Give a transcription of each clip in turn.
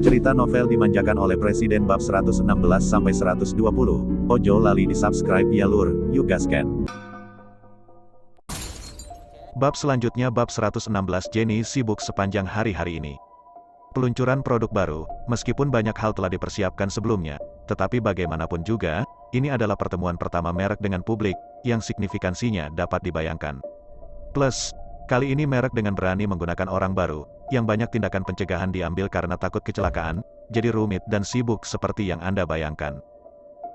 Cerita novel dimanjakan oleh Presiden bab 116-120. Ojo lali di subscribe ya lur, yuk gasken. Bab selanjutnya bab 116. Jenny sibuk sepanjang hari-hari ini. Peluncuran produk baru, meskipun banyak hal telah dipersiapkan sebelumnya, tetapi bagaimanapun juga, ini adalah pertemuan pertama merek dengan publik, yang signifikansinya dapat dibayangkan. Plus, kali ini merek dengan berani menggunakan orang baru, yang banyak tindakan pencegahan diambil karena takut kecelakaan, jadi rumit dan sibuk seperti yang Anda bayangkan.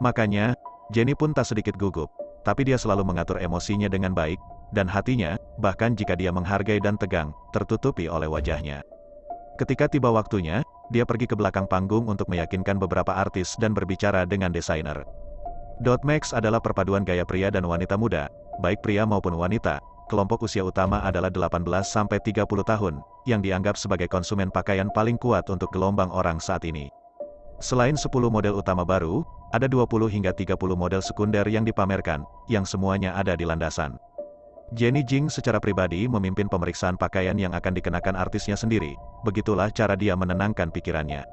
Makanya, Jenny pun tak sedikit gugup, tapi dia selalu mengatur emosinya dengan baik, dan hatinya, bahkan jika dia menghargai dan tegang, tertutupi oleh wajahnya. Ketika tiba waktunya, dia pergi ke belakang panggung untuk meyakinkan beberapa artis dan berbicara dengan desainer. Dotmax adalah perpaduan gaya pria dan wanita muda, baik pria maupun wanita. Kelompok usia utama adalah 18-30 tahun, yang dianggap sebagai konsumen pakaian paling kuat untuk gelombang orang saat ini. Selain 10 model utama baru, ada 20 hingga 30 model sekunder yang dipamerkan, yang semuanya ada di landasan. Jenny Jing secara pribadi memimpin pemeriksaan pakaian yang akan dikenakan artisnya sendiri, begitulah cara dia menenangkan pikirannya.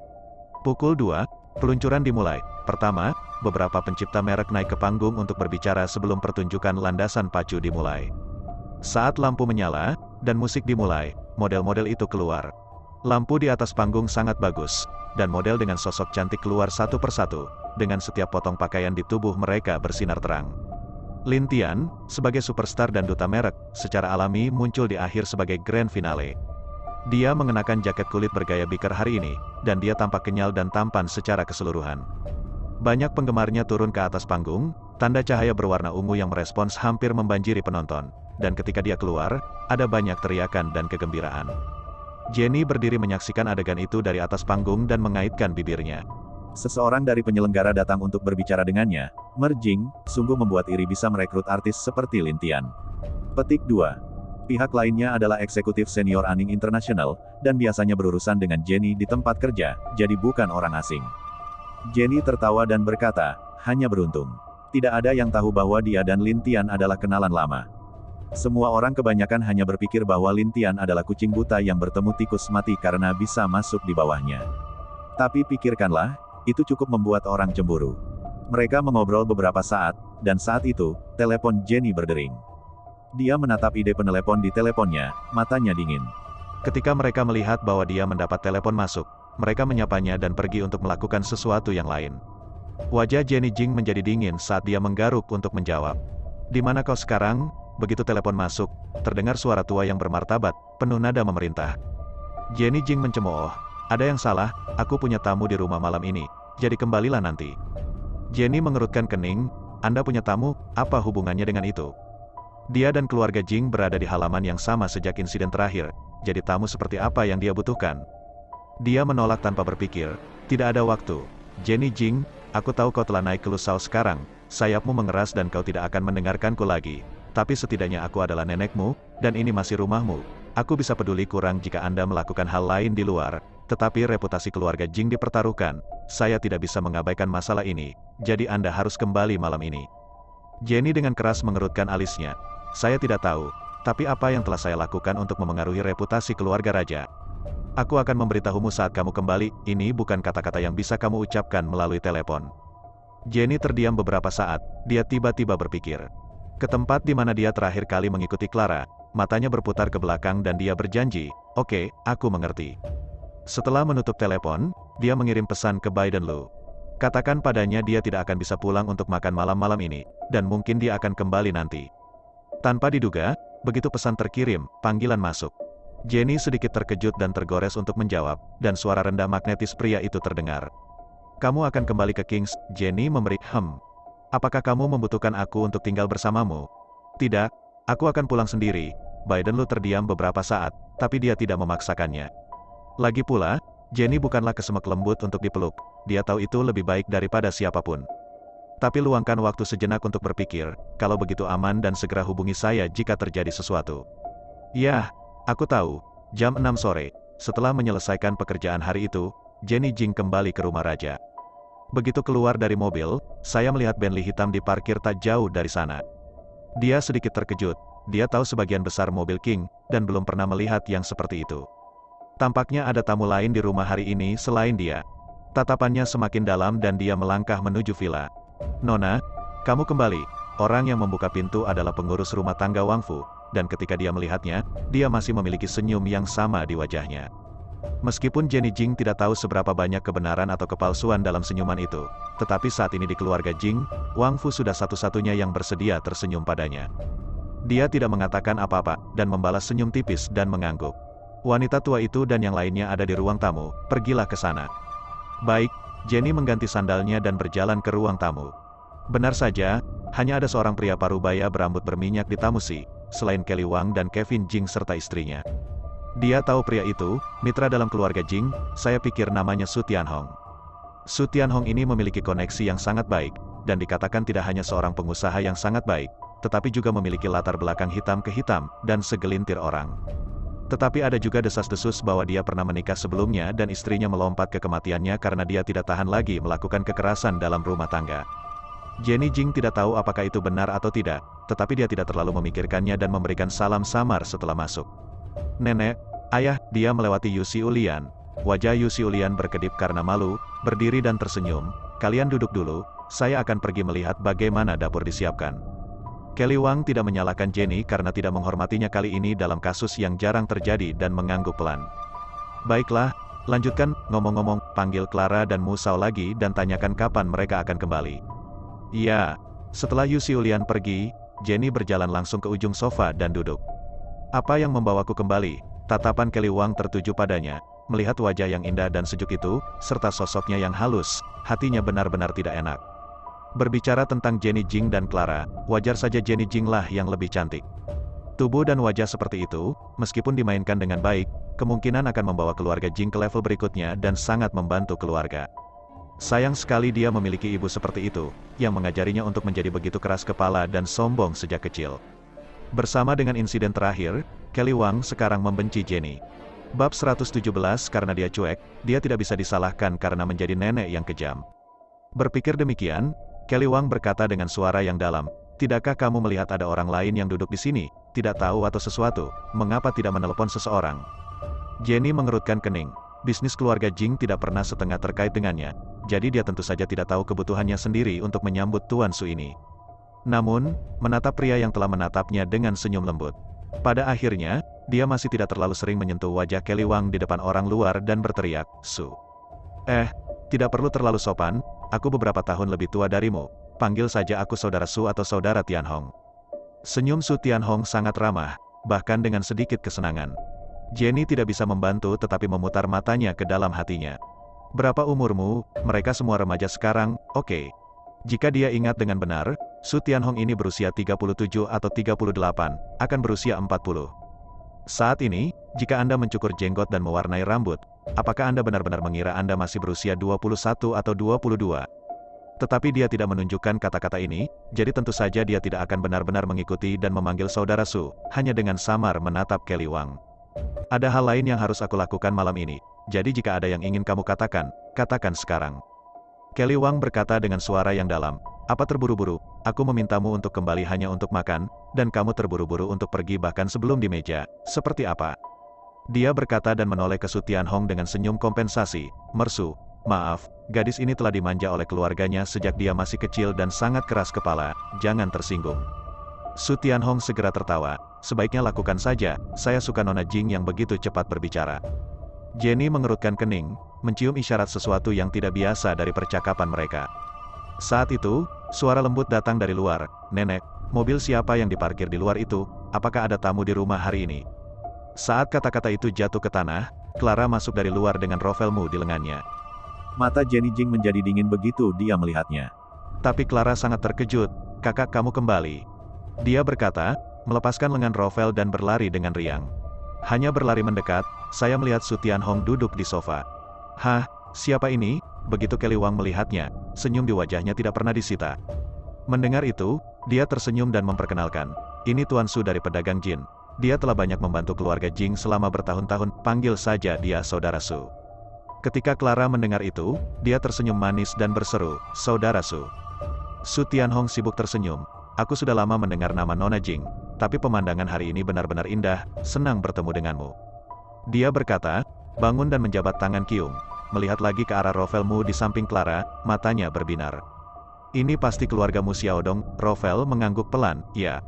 Pukul 2, peluncuran dimulai. Pertama, beberapa pencipta merek naik ke panggung untuk berbicara sebelum pertunjukan landasan pacu dimulai. Saat lampu menyala, dan musik dimulai, model-model itu keluar. Lampu di atas panggung sangat bagus, dan model dengan sosok cantik keluar satu persatu, dengan setiap potong pakaian di tubuh mereka bersinar terang. Lin Tian, sebagai superstar dan duta merek, secara alami muncul di akhir sebagai grand finale. Dia mengenakan jaket kulit bergaya biker hari ini, dan dia tampak kenyal dan tampan secara keseluruhan. Banyak penggemarnya turun ke atas panggung, tanda cahaya berwarna ungu yang merespons hampir membanjiri penonton. Dan ketika dia keluar, ada banyak teriakan dan kegembiraan. Jenny berdiri menyaksikan adegan itu dari atas panggung dan mengaitkan bibirnya. Seseorang dari penyelenggara datang untuk berbicara dengannya. Merjing, sungguh membuat iri bisa merekrut artis seperti Lin Tian. Petik 2. Pihak lainnya adalah eksekutif senior Aning International, dan biasanya berurusan dengan Jenny di tempat kerja, jadi bukan orang asing. Jenny tertawa dan berkata, hanya beruntung. Tidak ada yang tahu bahwa dia dan Lin Tian adalah kenalan lama. Semua orang kebanyakan hanya berpikir bahwa Lin Tian adalah kucing buta yang bertemu tikus mati karena bisa masuk di bawahnya. Tapi pikirkanlah, itu cukup membuat orang cemburu. Mereka mengobrol beberapa saat, dan saat itu, telepon Jenny berdering. Dia menatap ide penelepon di teleponnya, matanya dingin. Ketika mereka melihat bahwa dia mendapat telepon masuk, mereka menyapanya dan pergi untuk melakukan sesuatu yang lain. Wajah Jenny Jing menjadi dingin saat dia menggaruk untuk menjawab. Di mana kau sekarang? Begitu telepon masuk, terdengar suara tua yang bermartabat, penuh nada memerintah. Jenny Jing mencemooh, ada yang salah, aku punya tamu di rumah malam ini, jadi kembalilah nanti. Jenny mengerutkan kening, Anda punya tamu, apa hubungannya dengan itu? Dia dan keluarga Jing berada di halaman yang sama sejak insiden terakhir, jadi tamu seperti apa yang dia butuhkan? Dia menolak tanpa berpikir, tidak ada waktu. Jenny Jing, aku tahu kau telah naik ke Lusau sekarang, sayapmu mengeras dan kau tidak akan mendengarkanku lagi. Tapi setidaknya aku adalah nenekmu, dan ini masih rumahmu. Aku bisa peduli kurang jika Anda melakukan hal lain di luar, tetapi reputasi keluarga Jing dipertaruhkan. Saya tidak bisa mengabaikan masalah ini, jadi Anda harus kembali malam ini. Jenny dengan keras mengerutkan alisnya. Saya tidak tahu, tapi apa yang telah saya lakukan untuk memengaruhi reputasi keluarga raja? Aku akan memberitahumu saat kamu kembali, ini bukan kata-kata yang bisa kamu ucapkan melalui telepon. Jenny terdiam beberapa saat, dia tiba-tiba berpikir. Ke tempat di mana dia terakhir kali mengikuti Clara, matanya berputar ke belakang dan dia berjanji, oke, aku mengerti. Setelah menutup telepon, dia mengirim pesan ke Biden Lu. Katakan padanya dia tidak akan bisa pulang untuk makan malam-malam ini, dan mungkin dia akan kembali nanti. Tanpa diduga, begitu pesan terkirim, panggilan masuk. Jenny sedikit terkejut dan tergores untuk menjawab, dan suara rendah magnetis pria itu terdengar. Kamu akan kembali ke Kings, Jenny memberi, Apakah kamu membutuhkan aku untuk tinggal bersamamu? Tidak, aku akan pulang sendiri. Biden Lu terdiam beberapa saat, tapi dia tidak memaksakannya. Lagi pula, Jenny bukanlah kesemek lembut untuk dipeluk, dia tahu itu lebih baik daripada siapapun. Tapi luangkan waktu sejenak untuk berpikir, kalau begitu aman dan segera hubungi saya jika terjadi sesuatu. Yah, aku tahu, jam 6 sore, setelah menyelesaikan pekerjaan hari itu, Jenny Jing kembali ke rumah raja. Begitu keluar dari mobil, saya melihat Bentley hitam diparkir tak jauh dari sana. Dia sedikit terkejut, dia tahu sebagian besar mobil King, dan belum pernah melihat yang seperti itu. Tampaknya ada tamu lain di rumah hari ini selain dia. Tatapannya semakin dalam dan dia melangkah menuju villa. Nona, kamu kembali. Orang yang membuka pintu adalah pengurus rumah tangga Wang Fu, dan ketika dia melihatnya, dia masih memiliki senyum yang sama di wajahnya. Meskipun Jenny Jing tidak tahu seberapa banyak kebenaran atau kepalsuan dalam senyuman itu, tetapi saat ini di keluarga Jing, Wang Fu sudah satu-satunya yang bersedia tersenyum padanya. Dia tidak mengatakan apa-apa, dan membalas senyum tipis dan mengangguk. Wanita tua itu dan yang lainnya ada di ruang tamu, pergilah ke sana. Baik, Jenny mengganti sandalnya dan berjalan ke ruang tamu. Benar saja, hanya ada seorang pria parubaya berambut berminyak di tamusi, selain Kelly Wang dan Kevin Jing serta istrinya. Dia tahu pria itu, mitra dalam keluarga Jing, saya pikir namanya Su Tianhong. Su Tianhong ini memiliki koneksi yang sangat baik, dan dikatakan tidak hanya seorang pengusaha yang sangat baik, tetapi juga memiliki latar belakang hitam ke hitam, dan segelintir orang. Tetapi ada juga desas-desus bahwa dia pernah menikah sebelumnya dan istrinya melompat ke kematiannya karena dia tidak tahan lagi melakukan kekerasan dalam rumah tangga. Jenny Jing tidak tahu apakah itu benar atau tidak, tetapi dia tidak terlalu memikirkannya dan memberikan salam samar setelah masuk. Nenek, ayah, dia melewati Yu Xiulian. Wajah Yu Xiulian berkedip karena malu, berdiri dan tersenyum. Kalian duduk dulu, saya akan pergi melihat bagaimana dapur disiapkan. Kelly Wang tidak menyalahkan Jenny karena tidak menghormatinya kali ini dalam kasus yang jarang terjadi dan mengangguk pelan. Baiklah, lanjutkan, ngomong-ngomong, panggil Clara dan Musau lagi dan tanyakan kapan mereka akan kembali. Iya, setelah Yu Xiulian pergi, Jenny berjalan langsung ke ujung sofa dan duduk. Apa yang membawaku kembali? Tatapan Kelly Wang tertuju padanya, melihat wajah yang indah dan sejuk itu, serta sosoknya yang halus, hatinya benar-benar tidak enak. Berbicara tentang Jenny Jing dan Clara, wajar saja Jenny Jing lah yang lebih cantik. Tubuh dan wajah seperti itu, meskipun dimainkan dengan baik, kemungkinan akan membawa keluarga Jing ke level berikutnya dan sangat membantu keluarga. Sayang sekali dia memiliki ibu seperti itu, yang mengajarinya untuk menjadi begitu keras kepala dan sombong sejak kecil. Bersama dengan insiden terakhir, Kelly Wang sekarang membenci Jenny. Bab 117 karena dia cuek, dia tidak bisa disalahkan karena menjadi nenek yang kejam. Berpikir demikian, Kelly Wang berkata dengan suara yang dalam, tidakkah kamu melihat ada orang lain yang duduk di sini, tidak tahu atau sesuatu, mengapa tidak menelepon seseorang? Jenny mengerutkan kening, bisnis keluarga Jing tidak pernah setengah terkait dengannya, jadi dia tentu saja tidak tahu kebutuhannya sendiri untuk menyambut Tuan Su ini. Namun, menatap pria yang telah menatapnya dengan senyum lembut. Pada akhirnya, dia masih tidak terlalu sering menyentuh wajah Kelly Wang di depan orang luar dan berteriak, Su. Tidak perlu terlalu sopan, aku beberapa tahun lebih tua darimu, panggil saja aku saudara Su atau saudara Tianhong. Senyum Su Tianhong sangat ramah, bahkan dengan sedikit kesenangan. Jenny tidak bisa membantu tetapi memutar matanya ke dalam hatinya. Berapa umurmu? Mereka semua remaja sekarang, oke. Jika dia ingat dengan benar, Su Tianhong ini berusia 37 atau 38, akan berusia 40. Saat ini, jika Anda mencukur jenggot dan mewarnai rambut, apakah Anda benar-benar mengira Anda masih berusia 21 atau 22? Tetapi dia tidak menunjukkan kata-kata ini, jadi tentu saja dia tidak akan benar-benar mengikuti dan memanggil saudara Su, hanya dengan samar menatap Kelly Wang. Ada hal lain yang harus aku lakukan malam ini, jadi jika ada yang ingin kamu katakan, katakan sekarang. Kelly Wang berkata dengan suara yang dalam, apa terburu-buru, aku memintamu untuk kembali hanya untuk makan, dan kamu terburu-buru untuk pergi bahkan sebelum di meja, seperti apa? Dia berkata dan menoleh ke Su Tianhong dengan senyum kompensasi, Mersu, maaf, gadis ini telah dimanja oleh keluarganya sejak dia masih kecil dan sangat keras kepala, jangan tersinggung. Su Tianhong segera tertawa, sebaiknya lakukan saja, saya suka Nona Jing yang begitu cepat berbicara. Jenny mengerutkan kening, mencium isyarat sesuatu yang tidak biasa dari percakapan mereka. Saat itu, suara lembut datang dari luar, Nenek, mobil siapa yang diparkir di luar itu, apakah ada tamu di rumah hari ini? Saat kata-kata itu jatuh ke tanah, Clara masuk dari luar dengan rovelmu di lengannya. Mata Jenny Jing menjadi dingin begitu dia melihatnya. Tapi Clara sangat terkejut, kakak kamu kembali. Dia berkata, melepaskan lengan rovel dan berlari dengan riang. Hanya berlari mendekat, saya melihat Su Tianhong duduk di sofa. Hah, siapa ini? Begitu Kelly Wang melihatnya, senyum di wajahnya tidak pernah disita. Mendengar itu, dia tersenyum dan memperkenalkan. Ini Tuan Su dari pedagang jin. Dia telah banyak membantu keluarga Jing selama bertahun-tahun, panggil saja dia saudara Su. Ketika Clara mendengar itu, dia tersenyum manis dan berseru, saudara Su. Su Tianhong sibuk tersenyum. Aku sudah lama mendengar nama Nona Jing, tapi pemandangan hari ini benar-benar indah, senang bertemu denganmu. Dia berkata, bangun dan menjabat tangan Kyung. Melihat lagi ke arah Rovelmu di samping Clara, matanya berbinar. Ini pasti keluargamu Xiaodong. Rovel mengangguk pelan. Ya.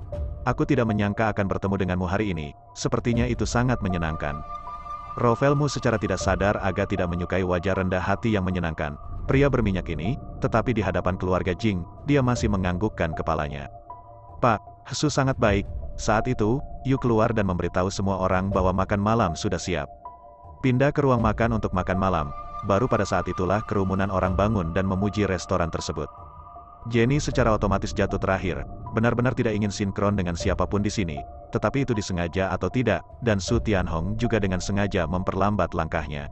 Aku tidak menyangka akan bertemu denganmu hari ini. Sepertinya itu sangat menyenangkan. Rovelmu secara tidak sadar agak tidak menyukai wajah rendah hati yang menyenangkan pria berminyak ini, tetapi di hadapan keluarga Jing, dia masih menganggukkan kepalanya. Pak, Su sangat baik. Saat itu, Yu keluar dan memberitahu semua orang bahwa makan malam sudah siap. Pindah ke ruang makan untuk makan malam. Baru pada saat itulah kerumunan orang bangun dan memuji restoran tersebut. Jenny secara otomatis jatuh terakhir, benar-benar tidak ingin sinkron dengan siapapun di sini, tetapi itu disengaja atau tidak, dan Su Tianhong juga dengan sengaja memperlambat langkahnya.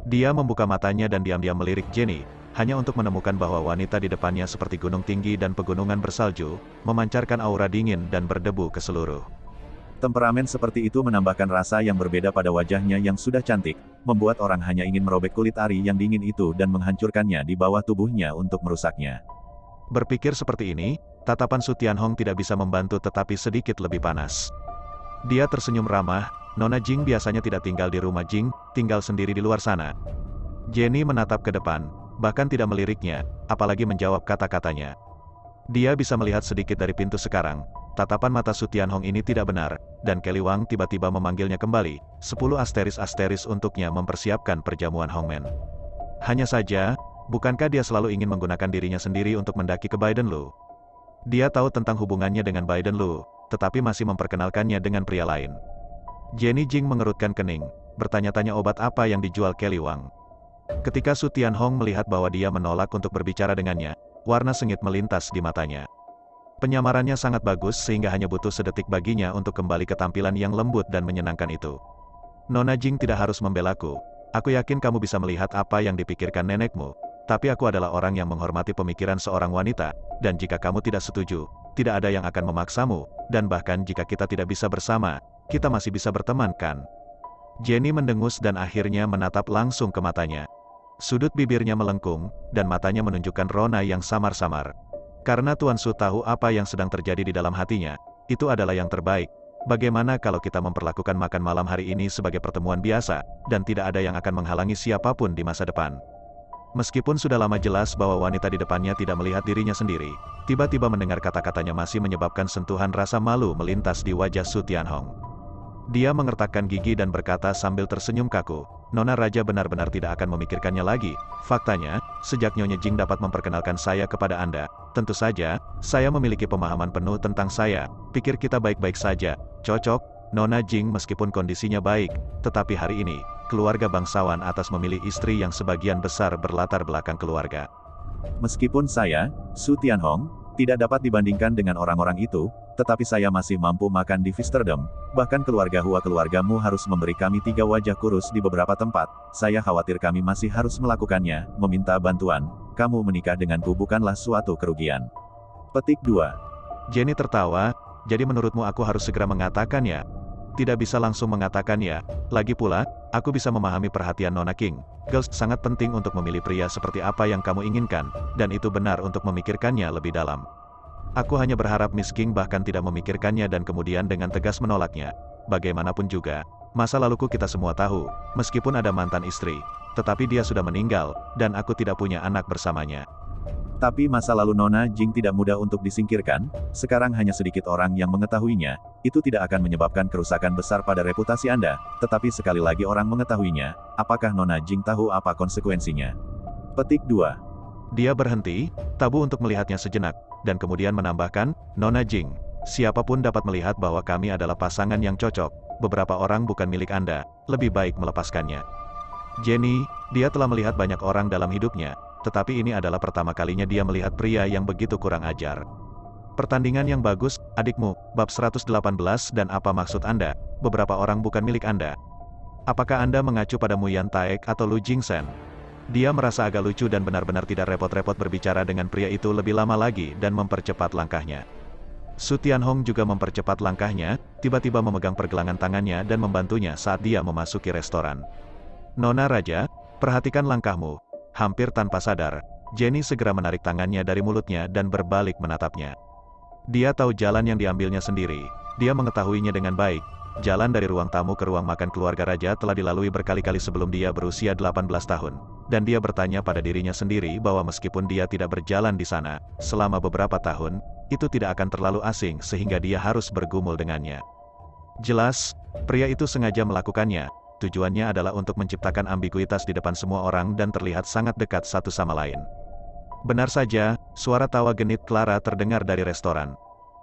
Dia membuka matanya dan diam-diam melirik Jenny, hanya untuk menemukan bahwa wanita di depannya seperti gunung tinggi dan pegunungan bersalju, memancarkan aura dingin dan berdebu ke seluruh. Temperamen seperti itu menambahkan rasa yang berbeda pada wajahnya yang sudah cantik, membuat orang hanya ingin merobek kulit ari yang dingin itu dan menghancurkannya di bawah tubuhnya untuk merusaknya. Berpikir seperti ini, tatapan Su Tianhong tidak bisa membantu tetapi sedikit lebih panas. Dia tersenyum ramah. Nona Jing biasanya tidak tinggal di rumah Jing, tinggal sendiri di luar sana. Jenny menatap ke depan, bahkan tidak meliriknya, apalagi menjawab kata-katanya. Dia bisa melihat sedikit dari pintu sekarang. Tatapan mata Su Tianhong ini tidak benar, dan Kelly Wang tiba-tiba memanggilnya kembali, 10 asteris-asteris untuknya mempersiapkan perjamuan Hongmen. Hanya saja, bukankah dia selalu ingin menggunakan dirinya sendiri untuk mendaki ke Biden Lu? Dia tahu tentang hubungannya dengan Biden Lu, tetapi masih memperkenalkannya dengan pria lain. Jenny Jing mengerutkan kening, bertanya-tanya obat apa yang dijual Kelly Wang. Ketika Su Tianhong melihat bahwa dia menolak untuk berbicara dengannya, warna sengit melintas di matanya. Penyamarannya sangat bagus sehingga hanya butuh sedetik baginya untuk kembali ke tampilan yang lembut dan menyenangkan itu. Nona Jing tidak harus membelaku. Aku yakin kamu bisa melihat apa yang dipikirkan nenekmu, tapi aku adalah orang yang menghormati pemikiran seorang wanita, dan jika kamu tidak setuju, tidak ada yang akan memaksamu, dan bahkan jika kita tidak bisa bersama, kita masih bisa berteman kan? Jenny mendengus dan akhirnya menatap langsung ke matanya. Sudut bibirnya melengkung, dan matanya menunjukkan rona yang samar-samar. Karena Tuan Su tahu apa yang sedang terjadi di dalam hatinya, itu adalah yang terbaik. Bagaimana kalau kita memperlakukan makan malam hari ini sebagai pertemuan biasa, dan tidak ada yang akan menghalangi siapapun di masa depan? Meskipun sudah lama jelas bahwa wanita di depannya tidak melihat dirinya sendiri, tiba-tiba mendengar kata-katanya masih menyebabkan sentuhan rasa malu melintas di wajah Su Tianhong. Dia mengertakkan gigi dan berkata sambil tersenyum kaku, Nona Raja benar-benar tidak akan memikirkannya lagi. Faktanya, sejak Nyonya Jing dapat memperkenalkan saya kepada Anda, tentu saja, saya memiliki pemahaman penuh tentang saya. Pikir kita baik-baik saja, cocok, Nona Jing meskipun kondisinya baik, tetapi hari ini, keluarga bangsawan atas memilih istri yang sebagian besar berlatar belakang keluarga. Meskipun saya, Su Tianhong, tidak dapat dibandingkan dengan orang-orang itu, tetapi saya masih mampu makan di Visterdom, bahkan keluarga Hua keluargamu harus memberi kami 3 wajah kurus di beberapa tempat, saya khawatir kami masih harus melakukannya, meminta bantuan, kamu menikah denganku bukanlah suatu kerugian. Petik 2. Jenny tertawa, jadi menurutmu aku harus segera mengatakannya? Tidak bisa langsung mengatakannya, lagi pula, aku bisa memahami perhatian Nona King. Girls sangat penting untuk memilih pria seperti apa yang kamu inginkan, dan itu benar untuk memikirkannya lebih dalam. Aku hanya berharap Miss King bahkan tidak memikirkannya dan kemudian dengan tegas menolaknya. Bagaimanapun juga, masa laluku kita semua tahu, meskipun ada mantan istri, tetapi dia sudah meninggal, dan aku tidak punya anak bersamanya. Tapi masa lalu Nona Jing tidak mudah untuk disingkirkan, sekarang hanya sedikit orang yang mengetahuinya, itu tidak akan menyebabkan kerusakan besar pada reputasi Anda, tetapi sekali lagi orang mengetahuinya, apakah Nona Jing tahu apa konsekuensinya? Petik 2. Dia berhenti, tabu untuk melihatnya sejenak, dan kemudian menambahkan, Nona Jing, siapapun dapat melihat bahwa kami adalah pasangan yang cocok, beberapa orang bukan milik Anda, lebih baik melepaskannya. Jenny, dia telah melihat banyak orang dalam hidupnya, tetapi ini adalah pertama kalinya dia melihat pria yang begitu kurang ajar. Pertandingan yang bagus, adikmu, bab 118 dan apa maksud Anda, beberapa orang bukan milik Anda. Apakah Anda mengacu pada Mu Yan Taek atau Lu Jingsen? Dia merasa agak lucu dan benar-benar tidak repot-repot berbicara dengan pria itu lebih lama lagi dan mempercepat langkahnya. Su Tianhong juga mempercepat langkahnya, tiba-tiba memegang pergelangan tangannya dan membantunya saat dia memasuki restoran. Nona Raja, perhatikan langkahmu. Hampir tanpa sadar, Jenny segera menarik tangannya dari mulutnya dan berbalik menatapnya. Dia tahu jalan yang diambilnya sendiri, dia mengetahuinya dengan baik, jalan dari ruang tamu ke ruang makan keluarga raja telah dilalui berkali-kali sebelum dia berusia 18 tahun. Dan dia bertanya pada dirinya sendiri bahwa meskipun dia tidak berjalan di sana selama beberapa tahun, itu tidak akan terlalu asing sehingga dia harus bergumul dengannya. Jelas, pria itu sengaja melakukannya. Tujuannya adalah untuk menciptakan ambiguitas di depan semua orang dan terlihat sangat dekat satu sama lain. Benar saja, suara tawa genit Clara terdengar dari restoran.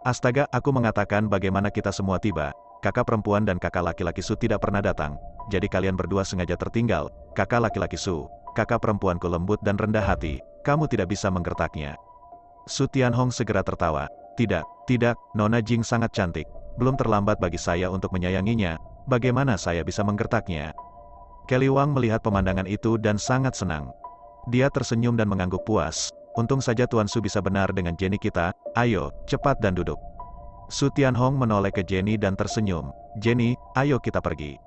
Astaga, aku mengatakan bagaimana kita semua tiba. Kakak perempuan dan kakak laki-laki Su tidak pernah datang. Jadi kalian berdua sengaja tertinggal. Kakak laki-laki Su, kakak perempuanku lembut dan rendah hati. Kamu tidak bisa menggertaknya. Su Tianhong segera tertawa. Tidak, Nona Jing sangat cantik. Belum terlambat bagi saya untuk menyayanginya. Bagaimana saya bisa menggertaknya? Kelly Wang melihat pemandangan itu dan sangat senang. Dia tersenyum dan mengangguk puas. Untung saja Tuan Su bisa benar dengan Jenny kita. Ayo, cepat dan duduk. Su Tianhong menoleh ke Jenny dan tersenyum. Jenny, ayo kita pergi.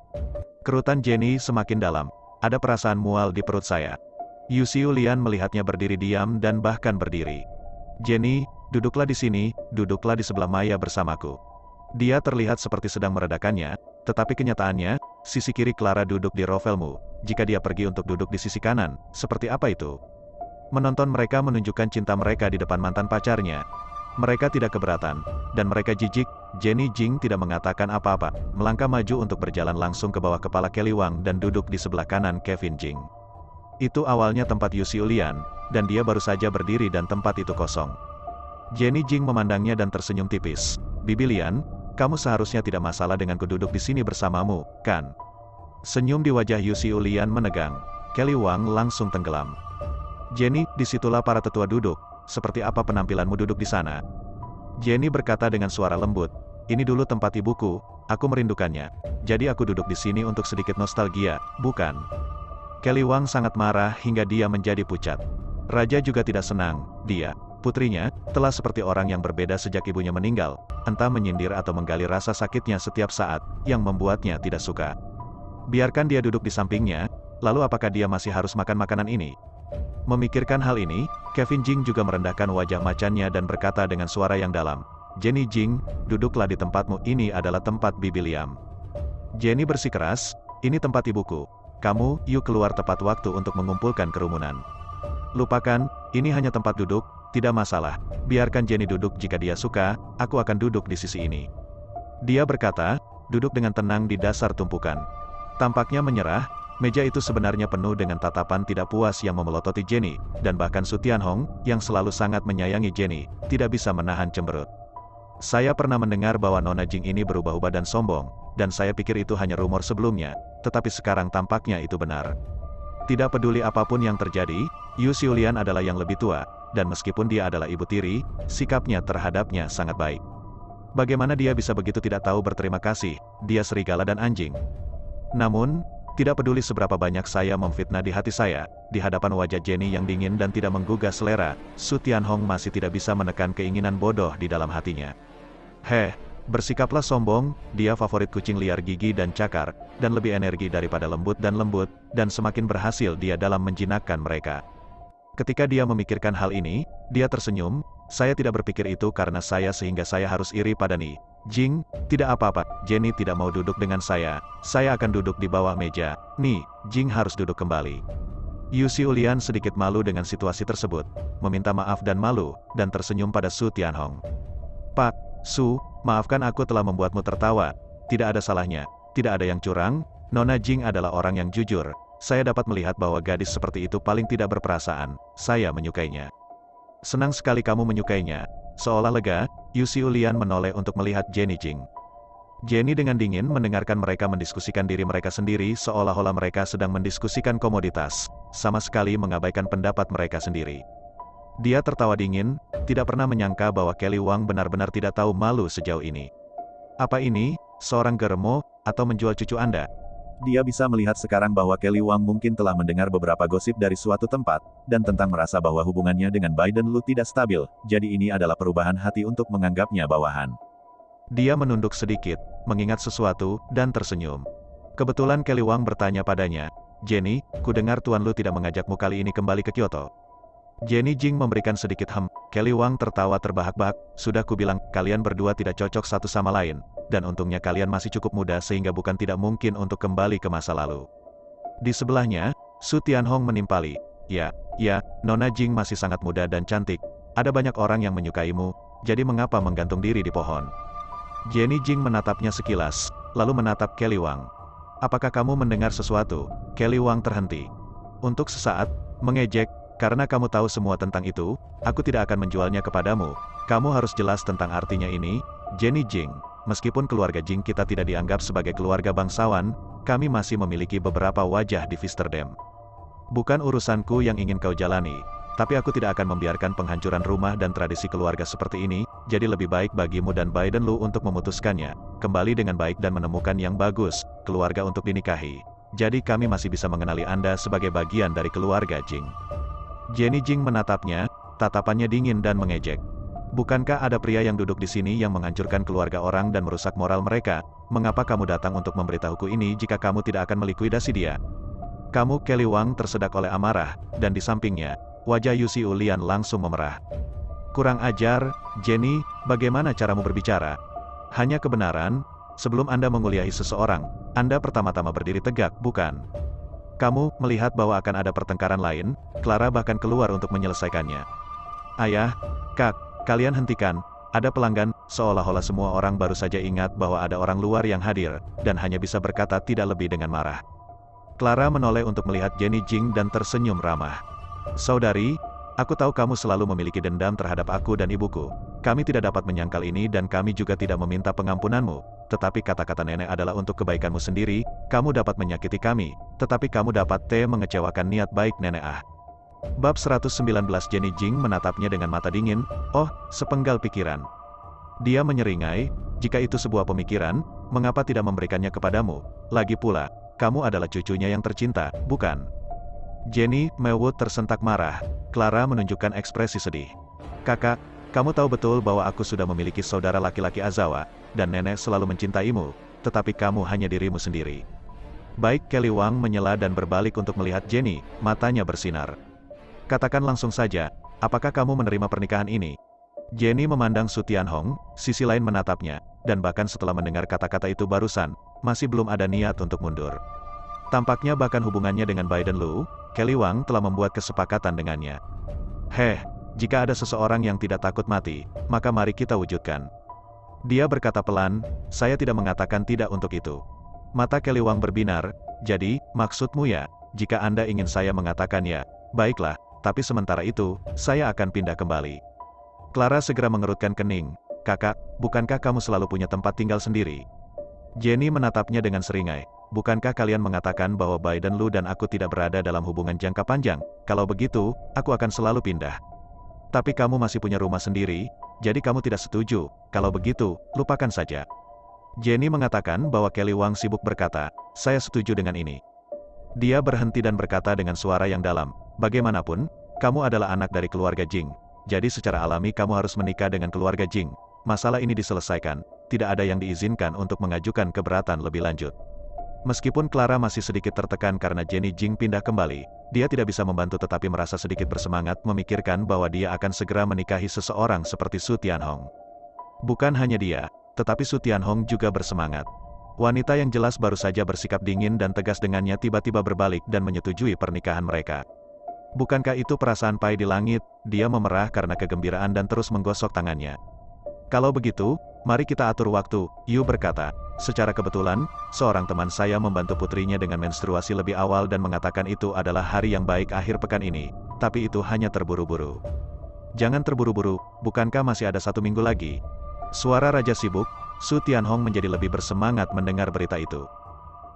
Kerutan Jenny semakin dalam. Ada perasaan mual di perut saya. Yu Xiulian melihatnya berdiri diam dan bahkan berdiri. Jenny, duduklah di sini, duduklah di sebelah Maya bersamaku. Dia terlihat seperti sedang meredakannya, tetapi kenyataannya, sisi kiri Clara duduk di rovelmu. Jika dia pergi untuk duduk di sisi kanan, seperti apa itu? Menonton mereka menunjukkan cinta mereka di depan mantan pacarnya. Mereka tidak keberatan, dan mereka jijik. Jenny Jing tidak mengatakan apa-apa, melangkah maju untuk berjalan langsung ke bawah kepala Kelly Wang dan duduk di sebelah kanan Kevin Jing. Itu awalnya tempat Yu Xiulian, dan dia baru saja berdiri dan tempat itu kosong. Jenny Jing memandangnya dan tersenyum tipis. Bibi Lian, kamu seharusnya tidak masalah denganku duduk di sini bersamamu, kan? Senyum di wajah Yu Xiulian menegang. Kelly Wang langsung tenggelam. Jenny, disitulah para tetua duduk. Seperti apa penampilanmu duduk di sana? Jenny berkata dengan suara lembut. Ini dulu tempat ibuku, aku merindukannya. Jadi aku duduk di sini untuk sedikit nostalgia, bukan? Kelly Wang sangat marah hingga dia menjadi pucat. Raja juga tidak senang. Dia, putrinya, telah seperti orang yang berbeda sejak ibunya meninggal. Entah menyindir atau menggali rasa sakitnya setiap saat, yang membuatnya tidak suka. Biarkan dia duduk di sampingnya, lalu apakah dia masih harus makan makanan ini? Memikirkan hal ini, Kevin Jing juga merendahkan wajah macannya dan berkata dengan suara yang dalam. Jenny Jing, duduklah di tempatmu, ini adalah tempat Bibi Liam. Jenny bersikeras, ini tempat ibuku. Kamu, yuk keluar tepat waktu untuk mengumpulkan kerumunan. Lupakan, ini hanya tempat duduk, tidak masalah. Biarkan Jenny duduk jika dia suka, aku akan duduk di sisi ini. Dia berkata, duduk dengan tenang di dasar tumpukan. Tampaknya menyerah, meja itu sebenarnya penuh dengan tatapan tidak puas yang memelototi Jenny, dan bahkan Su Tianhong, yang selalu sangat menyayangi Jenny, tidak bisa menahan cemberut. Saya pernah mendengar bahwa Nona Jing ini berubah-ubah dan sombong, dan saya pikir itu hanya rumor sebelumnya, tetapi sekarang tampaknya itu benar. Tidak peduli apapun yang terjadi, Yu Xiulian adalah yang lebih tua, dan meskipun dia adalah ibu tiri, sikapnya terhadapnya sangat baik. Bagaimana dia bisa begitu tidak tahu berterima kasih, dia serigala dan anjing. Namun, tidak peduli seberapa banyak saya memfitnah di hati saya, di hadapan wajah Jenny yang dingin dan tidak menggugah selera, Su Tianhong masih tidak bisa menekan keinginan bodoh di dalam hatinya. Bersikaplah sombong, dia favorit kucing liar gigi dan cakar, dan lebih energi daripada lembut, dan semakin berhasil dia dalam menjinakkan mereka. Ketika dia memikirkan hal ini, dia tersenyum, saya tidak berpikir itu karena saya sehingga saya harus iri pada Ni Jing, tidak apa-apa, Jenny tidak mau duduk dengan saya akan duduk di bawah meja, Ni Jing harus duduk kembali. Yu Xiulian sedikit malu dengan situasi tersebut, meminta maaf dan malu, dan tersenyum pada Su Tianhong. Pak, Su, maafkan aku telah membuatmu tertawa, tidak ada salahnya, tidak ada yang curang, Nona Jing adalah orang yang jujur, saya dapat melihat bahwa gadis seperti itu paling tidak berperasaan, saya menyukainya. Senang sekali kamu menyukainya. Seolah lega, Yu Xiulian menoleh untuk melihat Jenny Jing. Jenny dengan dingin mendengarkan mereka mendiskusikan diri mereka sendiri seolah-olah mereka sedang mendiskusikan komoditas, sama sekali mengabaikan pendapat mereka sendiri. Dia tertawa dingin, tidak pernah menyangka bahwa Kelly Wang benar-benar tidak tahu malu sejauh ini. Apa ini, seorang germo, atau menjual cucu Anda? Dia bisa melihat sekarang bahwa Kelly Wang mungkin telah mendengar beberapa gosip dari suatu tempat, dan tentang merasa bahwa hubungannya dengan Biden Lu tidak stabil, jadi ini adalah perubahan hati untuk menganggapnya bawahan. Dia menunduk sedikit, mengingat sesuatu, dan tersenyum. Kebetulan Kelly Wang bertanya padanya, Jenny, ku dengar Tuan Lu tidak mengajakmu kali ini kembali ke Kyoto. Jenny Jing memberikan sedikit Kelly Wang tertawa terbahak-bahak, sudah kubilang, kalian berdua tidak cocok satu sama lain. dan untungnya kalian masih cukup muda sehingga bukan tidak mungkin untuk kembali ke masa lalu. Di sebelahnya, Su Tianhong menimpali. Ya, Nona Jing masih sangat muda dan cantik. Ada banyak orang yang menyukaimu, jadi mengapa menggantung diri di pohon? Jenny Jing menatapnya sekilas, lalu menatap Kelly Wang. Apakah kamu mendengar sesuatu? Kelly Wang terhenti. Untuk sesaat, mengejek, karena kamu tahu semua tentang itu, aku tidak akan menjualnya kepadamu. Kamu harus jelas tentang artinya ini, Jenny Jing. Meskipun keluarga Jing kita tidak dianggap sebagai keluarga bangsawan, kami masih memiliki beberapa wajah di Visterdam. Bukan urusanku yang ingin kau jalani, tapi aku tidak akan membiarkan penghancuran rumah dan tradisi keluarga seperti ini, jadi lebih baik bagimu dan Biden Lu untuk memutuskannya, kembali dengan baik dan menemukan yang bagus, keluarga untuk dinikahi. Jadi kami masih bisa mengenali Anda sebagai bagian dari keluarga Jing. Jenny Jing menatapnya, tatapannya dingin dan mengejek. Bukankah ada pria yang duduk di sini yang menghancurkan keluarga orang dan merusak moral mereka? Mengapa kamu datang untuk memberitahuku ini jika kamu tidak akan melikuidasi dia? Kamu Kelly Wang tersedak oleh amarah, dan di sampingnya, wajah Yusi Ulian langsung memerah. Kurang ajar, Jenny, bagaimana caramu berbicara? Hanya kebenaran, sebelum Anda menguliahi seseorang, Anda pertama-tama berdiri tegak, bukan? Kamu melihat bahwa akan ada pertengkaran lain, Clara bahkan keluar untuk menyelesaikannya. Ayah, Kak, kalian hentikan, ada pelanggan, seolah-olah semua orang baru saja ingat bahwa ada orang luar yang hadir, dan hanya bisa berkata tidak lebih dengan marah. Clara menoleh untuk melihat Jenny Jing dan tersenyum ramah. Saudari, aku tahu kamu selalu memiliki dendam terhadap aku dan ibuku. Kami tidak dapat menyangkal ini dan kami juga tidak meminta pengampunanmu. Tetapi kata-kata nenek adalah untuk kebaikanmu sendiri, kamu dapat menyakiti kami, tetapi kamu dapat mengecewakan niat baik nenek ah. Bab 119 Jenny Jing menatapnya dengan mata dingin, oh, sepenggal pikiran. Dia menyeringai, jika itu sebuah pemikiran, mengapa tidak memberikannya kepadamu? Lagi pula, kamu adalah cucunya yang tercinta, bukan? Jenny Mewood tersentak marah. Clara menunjukkan ekspresi sedih. Kakak, kamu tahu betul bahwa aku sudah memiliki saudara laki-laki Azawa, dan nenek selalu mencintaimu, tetapi kamu hanya dirimu sendiri. Baik, Kelly Wang menyela dan berbalik untuk melihat Jenny, matanya bersinar. Katakan langsung saja, apakah kamu menerima pernikahan ini? Jenny memandang Su Tianhong, sisi lain menatapnya, dan bahkan setelah mendengar kata-kata itu barusan, masih belum ada niat untuk mundur. Tampaknya bahkan hubungannya dengan Biden Lu, Kelly Wang telah membuat kesepakatan dengannya. Jika ada seseorang yang tidak takut mati, maka mari kita wujudkan. Dia berkata pelan, saya tidak mengatakan tidak untuk itu. Mata Kelly Wang berbinar, jadi, maksudmu ya, jika Anda ingin saya mengatakan ya, baiklah, tapi sementara itu, saya akan pindah kembali. Clara segera mengerutkan kening, kakak, bukankah kamu selalu punya tempat tinggal sendiri? Jenny menatapnya dengan seringai. Bukankah kalian mengatakan bahwa Biden Lu dan aku tidak berada dalam hubungan jangka panjang? Kalau begitu, aku akan selalu pindah. Tapi kamu masih punya rumah sendiri, jadi kamu tidak setuju. Kalau begitu, lupakan saja. Jenny mengatakan bahwa Kelly Wang sibuk berkata, saya setuju dengan ini. Dia berhenti dan berkata dengan suara yang dalam, bagaimanapun, kamu adalah anak dari keluarga Jing. Jadi secara alami kamu harus menikah dengan keluarga Jing. Masalah ini diselesaikan, tidak ada yang diizinkan untuk mengajukan keberatan lebih lanjut. Meskipun Clara masih sedikit tertekan karena Jenny Jing pindah kembali, dia tidak bisa membantu tetapi merasa sedikit bersemangat memikirkan bahwa dia akan segera menikahi seseorang seperti Su Tianhong. Bukan hanya dia, tetapi Su Tianhong juga bersemangat. Wanita yang jelas baru saja bersikap dingin dan tegas dengannya tiba-tiba berbalik dan menyetujui pernikahan mereka. Bukankah itu perasaan pai di langit? Dia memerah karena kegembiraan dan terus menggosok tangannya. Kalau begitu, mari kita atur waktu, Yu berkata. Secara kebetulan, seorang teman saya membantu putrinya dengan menstruasi lebih awal dan mengatakan itu adalah hari yang baik akhir pekan ini, tapi itu hanya terburu-buru. Jangan terburu-buru, bukankah masih ada 1 minggu lagi? Suara Raja sibuk, Su Tianhong menjadi lebih bersemangat mendengar berita itu.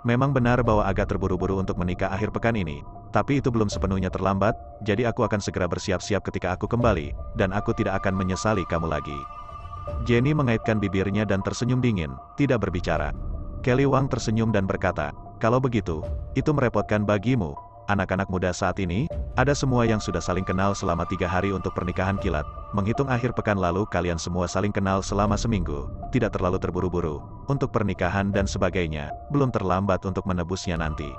Memang benar bahwa agak terburu-buru untuk menikah akhir pekan ini, tapi itu belum sepenuhnya terlambat, jadi aku akan segera bersiap-siap ketika aku kembali, dan aku tidak akan menyesali kamu lagi. Jenny mengaitkan bibirnya dan tersenyum dingin, tidak berbicara. Kelly Wang tersenyum dan berkata, kalau begitu, itu merepotkan bagimu. Anak-anak muda saat ini, ada semua yang sudah saling kenal selama 3 hari untuk pernikahan kilat. Menghitung akhir pekan lalu kalian semua saling kenal selama seminggu, tidak terlalu terburu-buru, untuk pernikahan dan sebagainya, belum terlambat untuk menebusnya nanti.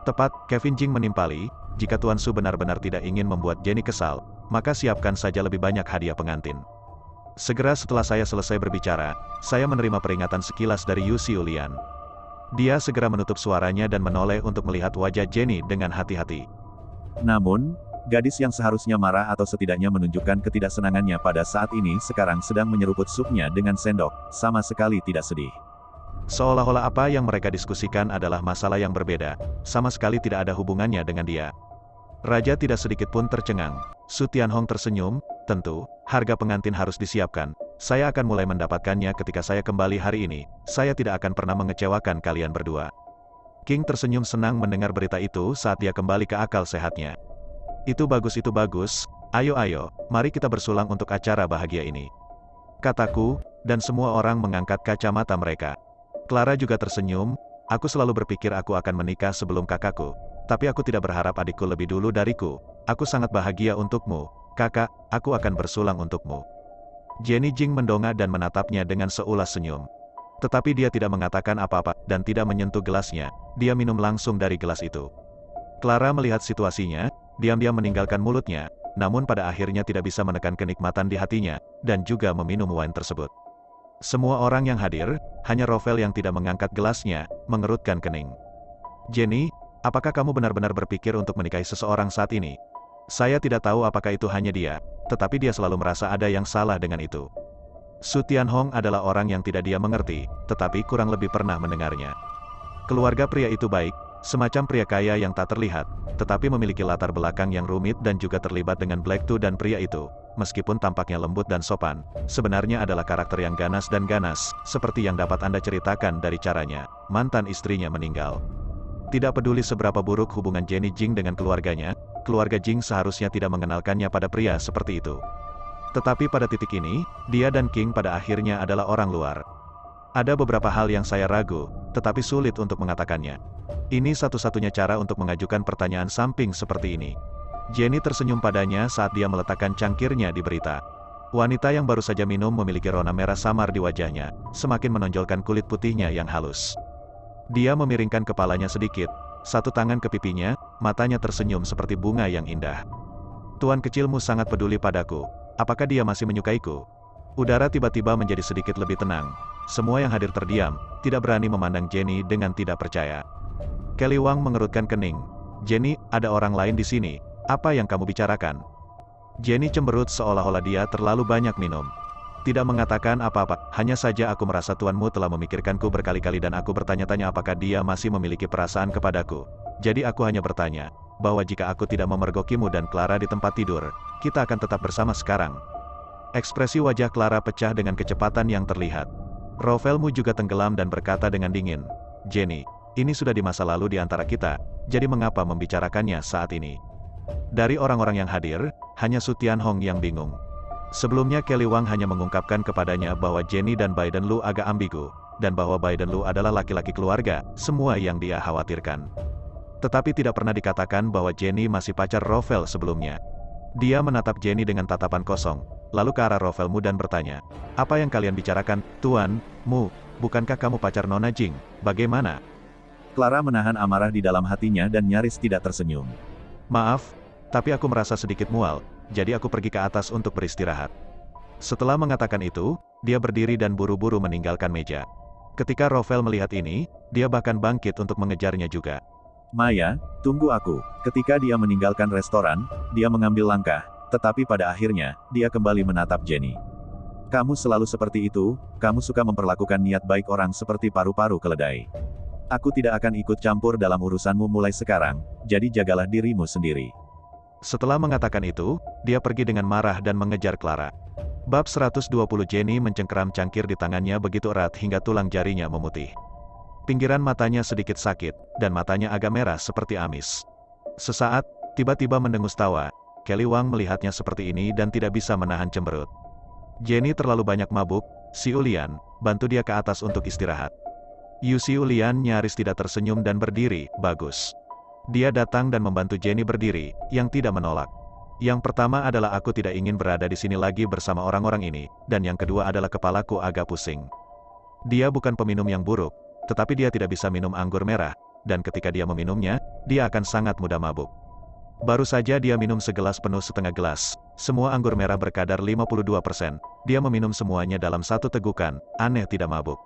Tepat, Kevin Jing menimpali, jika Tuan Su benar-benar tidak ingin membuat Jenny kesal, maka siapkan saja lebih banyak hadiah pengantin. Segera setelah saya selesai berbicara, saya menerima peringatan sekilas dari Yu Xiulian. Dia segera menutup suaranya dan menoleh untuk melihat wajah Jenny dengan hati-hati. Namun, gadis yang seharusnya marah atau setidaknya menunjukkan ketidaksenangannya pada saat ini sekarang sedang menyeruput supnya dengan sendok, sama sekali tidak sedih. Seolah-olah apa yang mereka diskusikan adalah masalah yang berbeda, sama sekali tidak ada hubungannya dengan dia. Raja tidak sedikit pun tercengang. Su Tianhong tersenyum, tentu, harga pengantin harus disiapkan. Saya akan mulai mendapatkannya ketika saya kembali hari ini. Saya tidak akan pernah mengecewakan kalian berdua. King tersenyum senang mendengar berita itu saat dia kembali ke akal sehatnya. Itu bagus. Ayo, mari kita bersulang untuk acara bahagia ini. Kataku, dan semua orang mengangkat kacamata mereka. Clara juga tersenyum, aku selalu berpikir aku akan menikah sebelum kakakku. Tapi aku tidak berharap adikku lebih dulu dariku. Aku sangat bahagia untukmu, kakak, aku akan bersulang untukmu. Jenny Jing mendongak dan menatapnya dengan seulas senyum. Tetapi dia tidak mengatakan apa-apa, dan tidak menyentuh gelasnya, dia minum langsung dari gelas itu. Clara melihat situasinya, diam-diam meninggalkan mulutnya, namun pada akhirnya tidak bisa menekan kenikmatan di hatinya, dan juga meminum wine tersebut. Semua orang yang hadir, hanya Rovel yang tidak mengangkat gelasnya, mengerutkan kening. Jenny, apakah kamu benar-benar berpikir untuk menikahi seseorang saat ini? Saya tidak tahu apakah itu hanya dia, tetapi dia selalu merasa ada yang salah dengan itu. Su Tianhong adalah orang yang tidak dia mengerti, tetapi kurang lebih pernah mendengarnya. Keluarga pria itu baik, semacam pria kaya yang tak terlihat, tetapi memiliki latar belakang yang rumit dan juga terlibat dengan Black Two dan pria itu, meskipun tampaknya lembut dan sopan, sebenarnya adalah karakter yang ganas, seperti yang dapat Anda ceritakan dari caranya, mantan istrinya meninggal. Tidak peduli seberapa buruk hubungan Jenny Jing dengan keluarganya, keluarga Jing seharusnya tidak mengenalkannya pada pria seperti itu. Tetapi pada titik ini, dia dan King pada akhirnya adalah orang luar. Ada beberapa hal yang saya ragu, tetapi sulit untuk mengatakannya. Ini satu-satunya cara untuk mengajukan pertanyaan samping seperti ini. Jenny tersenyum padanya saat dia meletakkan cangkirnya di berita. Wanita yang baru saja minum memiliki rona merah samar di wajahnya, semakin menonjolkan kulit putihnya yang halus. Dia memiringkan kepalanya sedikit, satu tangan ke pipinya, matanya tersenyum seperti bunga yang indah. Tuan kecilmu sangat peduli padaku. Apakah dia masih menyukaiku? Udara tiba-tiba menjadi sedikit lebih tenang. Semua yang hadir terdiam, tidak berani memandang Jenny dengan tidak percaya. Kelly Wang mengerutkan kening. Jenny, ada orang lain di sini. Apa yang kamu bicarakan? Jenny cemberut seolah-olah dia terlalu banyak minum. Tidak mengatakan apa-apa, hanya saja aku merasa tuanmu telah memikirkanku berkali-kali dan aku bertanya-tanya apakah dia masih memiliki perasaan kepadaku. Jadi aku hanya bertanya, bahwa jika aku tidak memergokimu dan Clara di tempat tidur, kita akan tetap bersama sekarang. Ekspresi wajah Clara pecah dengan kecepatan yang terlihat. Rovelmu juga tenggelam dan berkata dengan dingin, Jenny, ini sudah di masa lalu di antara kita, jadi mengapa membicarakannya saat ini? Dari orang-orang yang hadir, hanya Su Tianhong yang bingung. Sebelumnya Kelly Wang hanya mengungkapkan kepadanya bahwa Jenny dan Biden Lu agak ambigu, dan bahwa Biden Lu adalah laki-laki keluarga, semua yang dia khawatirkan. Tetapi tidak pernah dikatakan bahwa Jenny masih pacar Rovel sebelumnya. Dia menatap Jenny dengan tatapan kosong, lalu ke arah Rovelmu dan bertanya, apa yang kalian bicarakan, Tuan, Mu, bukankah kamu pacar Nona Jing, bagaimana? Clara menahan amarah di dalam hatinya dan nyaris tidak tersenyum. Maaf, tapi aku merasa sedikit mual, jadi aku pergi ke atas untuk beristirahat. Setelah mengatakan itu, dia berdiri dan buru-buru meninggalkan meja. Ketika Rovel melihat ini, dia bahkan bangkit untuk mengejarnya juga. Maya, tunggu aku. Ketika dia meninggalkan restoran, dia mengambil langkah, tetapi pada akhirnya, dia kembali menatap Jenny. Kamu selalu seperti itu, kamu suka memperlakukan niat baik orang seperti paru-paru keledai. Aku tidak akan ikut campur dalam urusanmu mulai sekarang, jadi jagalah dirimu sendiri. Setelah mengatakan itu, dia pergi dengan marah dan mengejar Clara. Bab 120 Jenny mencengkeram cangkir di tangannya begitu erat hingga tulang jarinya memutih. Pinggiran matanya sedikit sakit, dan matanya agak merah seperti amis. Sesaat, tiba-tiba mendengus tawa. Kelly Wang melihatnya seperti ini dan tidak bisa menahan cemberut. Jenny terlalu banyak mabuk, Xiulian, bantu dia ke atas untuk istirahat. Yu Xiulian nyaris tidak tersenyum dan berdiri, bagus. Dia datang dan membantu Jenny berdiri, yang tidak menolak. Yang pertama adalah aku tidak ingin berada di sini lagi bersama orang-orang ini, dan yang kedua adalah kepalaku agak pusing. Dia bukan peminum yang buruk, tetapi dia tidak bisa minum anggur merah, dan ketika dia meminumnya, dia akan sangat mudah mabuk. Baru saja dia minum segelas penuh setengah gelas, Semua anggur merah berkadar 52%. Dia meminum semuanya dalam satu tegukan, aneh tidak mabuk.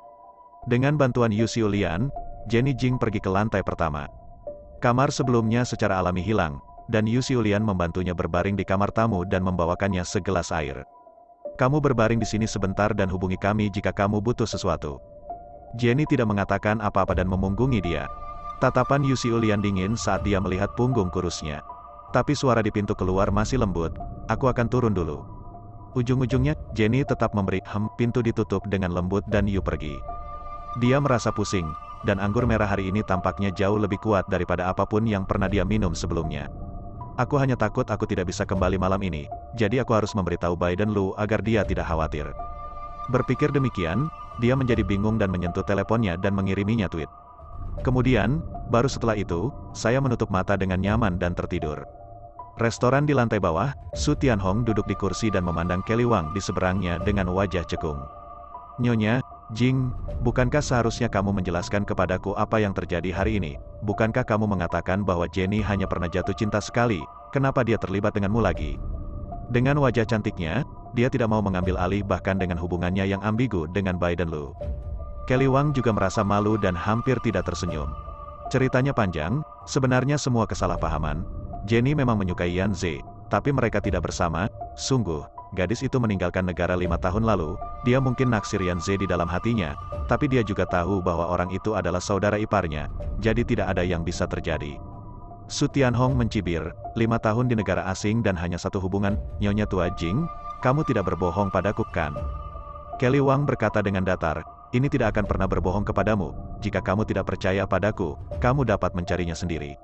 Dengan bantuan Yu Xiulian, Jenny Jing pergi ke lantai pertama. Kamar sebelumnya secara alami hilang, dan Yu Xiulian membantunya berbaring di kamar tamu dan membawakannya segelas air. Kamu berbaring di sini sebentar dan hubungi kami jika kamu butuh sesuatu. Jenny tidak mengatakan apa-apa dan memunggungi dia. Tatapan Yu Xiulian dingin saat dia melihat punggung kurusnya. Tapi suara di pintu keluar masih lembut, aku akan turun dulu. Ujung-ujungnya, Jenny tetap memberi pintu ditutup dengan lembut dan Yu pergi. Dia merasa pusing, dan anggur merah hari ini tampaknya jauh lebih kuat daripada apapun yang pernah dia minum sebelumnya. Aku hanya takut aku tidak bisa kembali malam ini, jadi aku harus memberitahu Biden Lu agar dia tidak khawatir. Berpikir demikian, dia menjadi bingung dan menyentuh teleponnya dan mengiriminya tweet. Kemudian, baru setelah itu, saya menutup mata dengan nyaman dan tertidur. Restoran di lantai bawah, Su Tianhong duduk di kursi dan memandang Kelly Wang di seberangnya dengan wajah cekung. Nyonya Jing, bukankah seharusnya kamu menjelaskan kepadaku apa yang terjadi hari ini? Bukankah kamu mengatakan bahwa Jenny hanya pernah jatuh cinta sekali, kenapa dia terlibat denganmu lagi? Dengan wajah cantiknya, dia tidak mau mengambil alih bahkan dengan hubungannya yang ambigu dengan Biden Lu. Kelly Wang juga merasa malu dan hampir tidak tersenyum. Ceritanya panjang, sebenarnya semua kesalahpahaman. Jenny memang menyukai Yan Ze, tapi mereka tidak bersama. Sungguh, gadis itu meninggalkan negara 5 tahun lalu. Dia mungkin naksir Yan Ze di dalam hatinya, tapi dia juga tahu bahwa orang itu adalah saudara iparnya, jadi tidak ada yang bisa terjadi. Su Tianhong mencibir, 5 tahun di negara asing dan hanya satu hubungan. Nyonya tua Jing, kamu tidak berbohong padaku kan? Kelly Wang berkata dengan datar, ini tidak akan pernah berbohong kepadamu. Jika kamu tidak percaya padaku, kamu dapat mencarinya sendiri.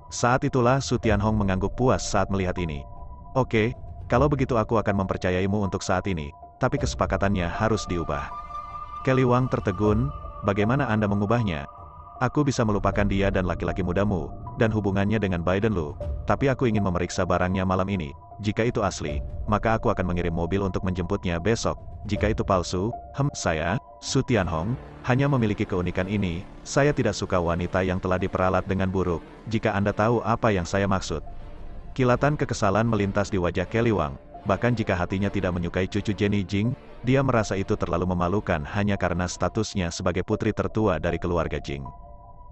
Saat itulah Su Tianhong mengangguk puas saat melihat ini. Oke, kalau begitu aku akan mempercayaimu untuk saat ini, tapi kesepakatannya harus diubah. Kelly Wang tertegun, bagaimana Anda mengubahnya? Aku bisa melupakan dia dan laki-laki mudamu, dan hubungannya dengan Biden Lu, tapi aku ingin memeriksa barangnya malam ini. Jika itu asli, maka aku akan mengirim mobil untuk menjemputnya besok. Jika itu palsu, saya, Su Tianhong, hanya memiliki keunikan ini. Saya tidak suka wanita yang telah diperalat dengan buruk, jika Anda tahu apa yang saya maksud. Kilatan kekesalan melintas di wajah Kelly Wang, bahkan jika hatinya tidak menyukai cucu Jenny Jing, dia merasa itu terlalu memalukan hanya karena statusnya sebagai putri tertua dari keluarga Jing.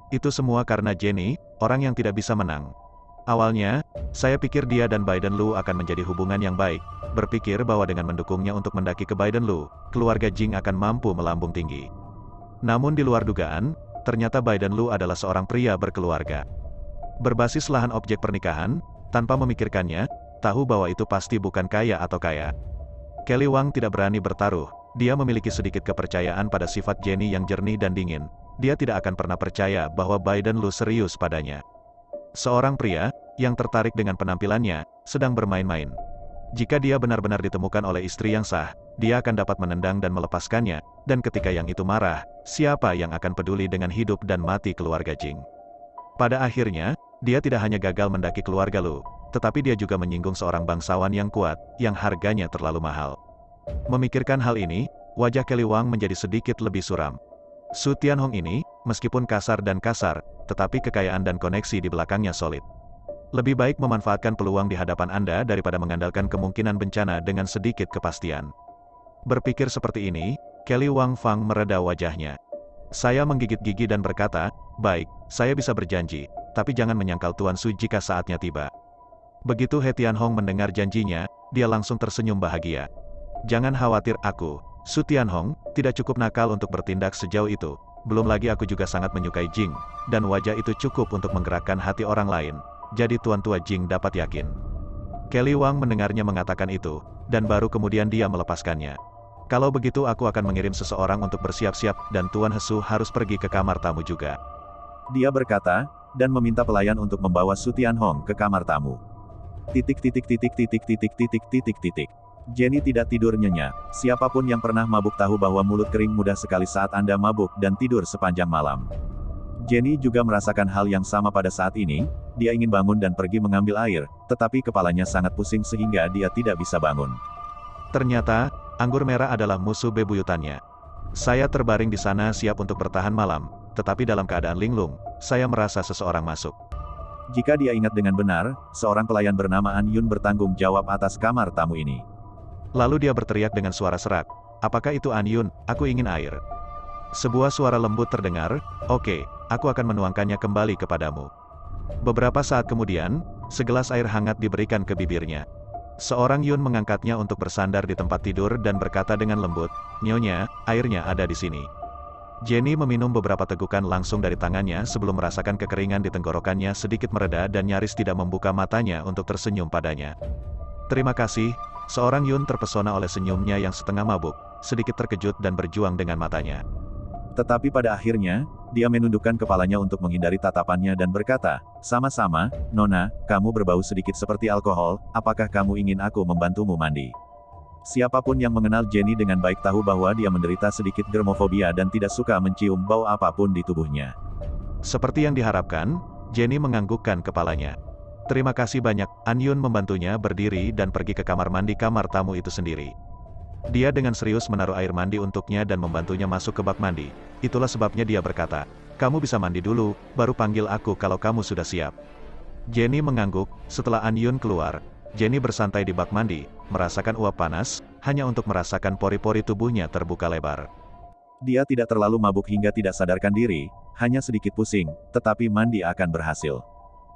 Itu semua karena Jenny, orang yang tidak bisa menang. Awalnya, saya pikir dia dan Biden Lu akan menjadi hubungan yang baik, berpikir bahwa dengan mendukungnya untuk mendaki ke Biden Lu, keluarga Jing akan mampu melambung tinggi. Namun di luar dugaan, ternyata Biden Lu adalah seorang pria berkeluarga. Berbasis lahan objek pernikahan, tanpa memikirkannya, tahu bahwa itu pasti bukan kaya atau kaya. Kelly Wang tidak berani bertaruh, dia memiliki sedikit kepercayaan pada sifat Jenny yang jernih dan dingin. Dia tidak akan pernah percaya bahwa Biden Lu serius padanya. Seorang pria, yang tertarik dengan penampilannya, sedang bermain-main. Jika dia benar-benar ditemukan oleh istri yang sah, dia akan dapat menendang dan melepaskannya, dan ketika yang itu marah, siapa yang akan peduli dengan hidup dan mati keluarga Jing? Pada akhirnya, dia tidak hanya gagal mendaki keluarga Lu, tetapi dia juga menyinggung seorang bangsawan yang kuat, yang harganya terlalu mahal. Memikirkan hal ini, wajah Kelly Wang menjadi sedikit lebih suram. Su Tianhong ini, meskipun kasar, tetapi kekayaan dan koneksi di belakangnya solid. Lebih baik memanfaatkan peluang di hadapan Anda daripada mengandalkan kemungkinan bencana dengan sedikit kepastian. Berpikir seperti ini, Kelly Wang Fang mereda wajahnya. Saya menggigit gigi dan berkata, baik, saya bisa berjanji, tapi jangan menyangkal Tuan Su jika saatnya tiba. Begitu He Tianhong mendengar janjinya, dia langsung tersenyum bahagia. Jangan khawatir aku, Su Tianhong, tidak cukup nakal untuk bertindak sejauh itu. Belum lagi aku juga sangat menyukai Jing, dan wajah itu cukup untuk menggerakkan hati orang lain. Jadi Tuan Tua Jing dapat yakin. Kelly Wang mendengarnya mengatakan itu, dan baru kemudian dia melepaskannya. Kalau begitu aku akan mengirim seseorang untuk bersiap-siap, dan Tuan Hesu harus pergi ke kamar tamu juga. Dia berkata, dan meminta pelayan untuk membawa Su Tianhong ke kamar tamu. Jenny tidak tidur nyenyak. Siapapun yang pernah mabuk tahu bahwa mulut kering mudah sekali saat Anda mabuk dan tidur sepanjang malam. Jenny juga merasakan hal yang sama pada saat ini. Dia ingin bangun dan pergi mengambil air, tetapi kepalanya sangat pusing sehingga dia tidak bisa bangun. Ternyata, anggur merah adalah musuh bebuyutannya. Saya terbaring di sana siap untuk bertahan malam, tetapi dalam keadaan linglung, saya merasa seseorang masuk. Jika dia ingat dengan benar, seorang pelayan bernama An Yun bertanggung jawab atas kamar tamu ini. Lalu dia berteriak dengan suara serak. Apakah itu An Yun? Aku ingin air. Sebuah suara lembut terdengar, oke, aku akan menuangkannya kembali kepadamu. Beberapa saat kemudian, segelas air hangat diberikan ke bibirnya. Seorang Yun mengangkatnya untuk bersandar di tempat tidur dan berkata dengan lembut, Nyonya, airnya ada di sini. Jenny meminum beberapa tegukan langsung dari tangannya sebelum merasakan kekeringan di tenggorokannya sedikit mereda dan nyaris tidak membuka matanya untuk tersenyum padanya. Terima kasih, seorang Yun terpesona oleh senyumnya yang setengah mabuk, sedikit terkejut dan berjuang dengan matanya. Tetapi pada akhirnya, dia menundukkan kepalanya untuk menghindari tatapannya dan berkata, sama-sama, Nona, kamu berbau sedikit seperti alkohol, apakah kamu ingin aku membantumu mandi? Siapapun yang mengenal Jenny dengan baik tahu bahwa dia menderita sedikit germofobia dan tidak suka mencium bau apapun di tubuhnya. Seperti yang diharapkan, Jenny menganggukkan kepalanya. Terima kasih banyak, An Yun membantunya berdiri dan pergi ke kamar mandi kamar tamu itu sendiri. Dia dengan serius menaruh air mandi untuknya dan membantunya masuk ke bak mandi. Itulah sebabnya dia berkata, kamu bisa mandi dulu, baru panggil aku kalau kamu sudah siap. Jenny mengangguk, setelah An Yun keluar. Jenny bersantai di bak mandi, merasakan uap panas, hanya untuk merasakan pori-pori tubuhnya terbuka lebar. Dia tidak terlalu mabuk hingga tidak sadarkan diri, hanya sedikit pusing, tetapi mandi akan berhasil.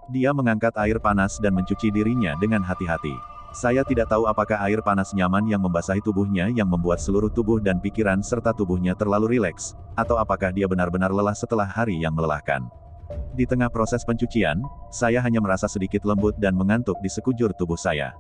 Dia mengangkat air panas dan mencuci dirinya dengan hati-hati. Saya tidak tahu apakah air panas nyaman yang membasahi tubuhnya yang membuat seluruh tubuh dan pikiran serta tubuhnya terlalu rileks, atau apakah dia benar-benar lelah setelah hari yang melelahkan. Di tengah proses pencucian, saya hanya merasa sedikit lembut dan mengantuk di sekujur tubuh saya.